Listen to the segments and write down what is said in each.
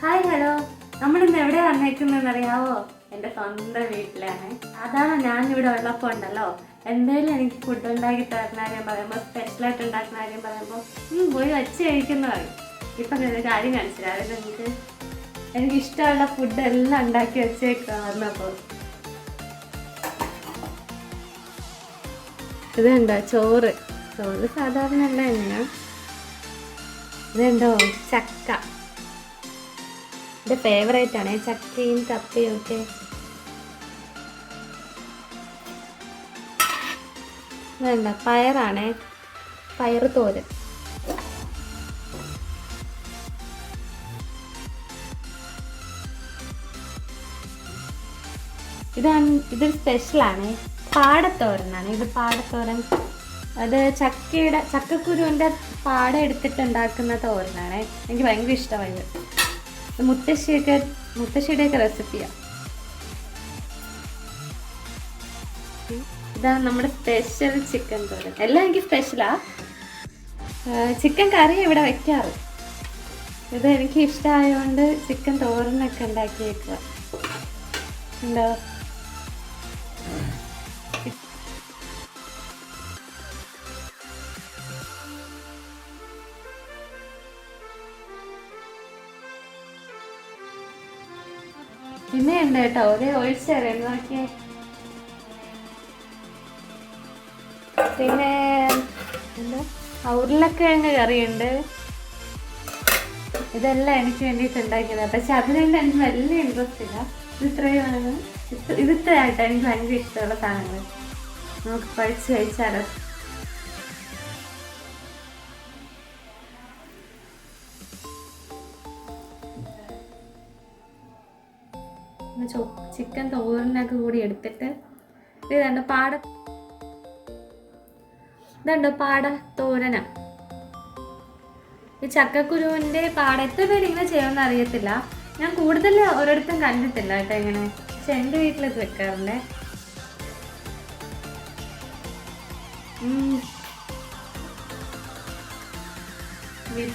Hi hello, നമ്മളിന്ന് എവിടെയാണ് വന്നേക്കുന്നതെന്ന് അറിയാവോ? എൻ്റെ സ്വന്തം വീട്ടിലാണ്. അതാണ് ഞാനിവിടെ ഉള്ളപ്പോൾ ഉണ്ടല്ലോ, എന്തെങ്കിലും എനിക്ക് ഫുഡ് ഉണ്ടാക്കി തരുന്ന കാര്യം പറയുമ്പോൾ, സ്പെഷ്യലായിട്ട് ഉണ്ടാക്കുന്ന കാര്യം പറയുമ്പോൾ പോയി വച്ച് കഴിക്കുന്ന പറയും. ഇപ്പം ഒരു കാര്യം കാണിച്ചില്ല, എനിക്കിഷ്ടമുള്ള ഫുഡ് എല്ലാം ഉണ്ടാക്കി വെച്ചേക്കുക വന്നപ്പോൾ. ഇതുണ്ടോ ചോറ് സാധാരണ അല്ല തന്നെയാണ്. ഇതുണ്ടോ ചക്ക, എൻ്റെ ഫേവറേറ്റ് ആണ് ചക്കയും കപ്പയും ഒക്കെ. വേണ്ട പയറാണേ, പയറ് തോരൻ. ഇതൊരു സ്പെഷ്യലാണ്, പാടത്തോരനാണ്. ഇത് പാടത്തോരൻ, അത് ചക്കക്കുരുവിൻ്റെ പാട എടുത്തിട്ട് ഉണ്ടാക്കുന്ന തോരനാണ്. എനിക്ക് ഭയങ്കര ഇഷ്ടമായി. മുത്തശ്ശിയുടെയൊക്കെ റെസിപ്പിയാണ്. ഇതാണ് നമ്മുടെ സ്പെഷ്യൽ ചിക്കൻ തോരൻ. എല്ലാം എനിക്ക് സ്പെഷ്യലാ. ചിക്കൻ കറി ഇവിടെ വെക്കാറ്. ഇത് എനിക്ക് ഇഷ്ടമായതുകൊണ്ട് ചിക്കൻ തോരനൊക്കെ ഉണ്ടാക്കി വെക്കുക. ഉണ്ടോ? പിന്നെ ഉണ്ട് കേട്ടോ, ഒരേ ഒഴിച്ചറിയുന്നു നോക്കിയേ. പിന്നെ എന്താ, ഉരുളക്കിഴങ്ങ് കറിയുണ്ട്. ഇതെല്ലാം എനിക്ക് വേണ്ടിയിട്ട് ഉണ്ടാക്കിയതാണ്. പക്ഷെ അതിനെല്ലാം എനിക്ക് വലിയ ഇൻട്രസ്റ്റ് ഇല്ല. ഇത്രയുമാണ്, ഇത്രയായിട്ടാണ് എനിക്ക് ഭയങ്കര ഇഷ്ടമുള്ള സാധനങ്ങൾ. നമുക്ക് പഠിച്ച് കഴിച്ചാലോ. ചിക്കൻ തോരനൊക്കെ കൂടി എടുത്തിട്ട് ഇതുണ്ടോ പാട തോരന. ഈ ചക്കക്കുരുവിൻ്റെ പാട എത്ര പേര് ഇങ്ങനെ ചെയ്യുമെന്ന് അറിയത്തില്ല. ഞാൻ കൂടുതൽ ഒരിടത്തും കണ്ടിട്ടില്ല കേട്ടോ ഇങ്ങനെ. പക്ഷെ എൻ്റെ വീട്ടിലത് വെക്കാറുണ്ട്.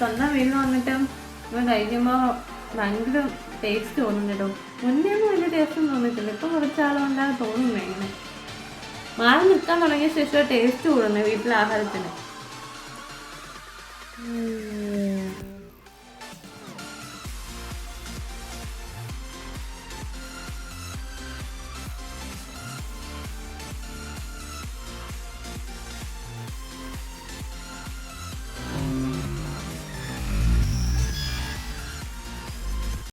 സ്വന്തം വീട്ടിൽ വന്നിട്ടും കഴിക്കുമ്പോൾ ഭയങ്കര ടേസ്റ്റ് തോന്നും കേട്ടോ. മുന്നേ ഒന്നും വലിയ ടേസ്റ്റൊന്നും തോന്നിയിട്ടില്ല. ഇപ്പം കുറച്ചാളുകൊണ്ടാണ് തോന്നുന്നത്. ഇങ്ങനെ മാറി നിൽക്കാൻ തുടങ്ങിയ ശേഷം ടേസ്റ്റ് കൂടുന്നത് വീട്ടിലെ ആഹാരത്തിന്.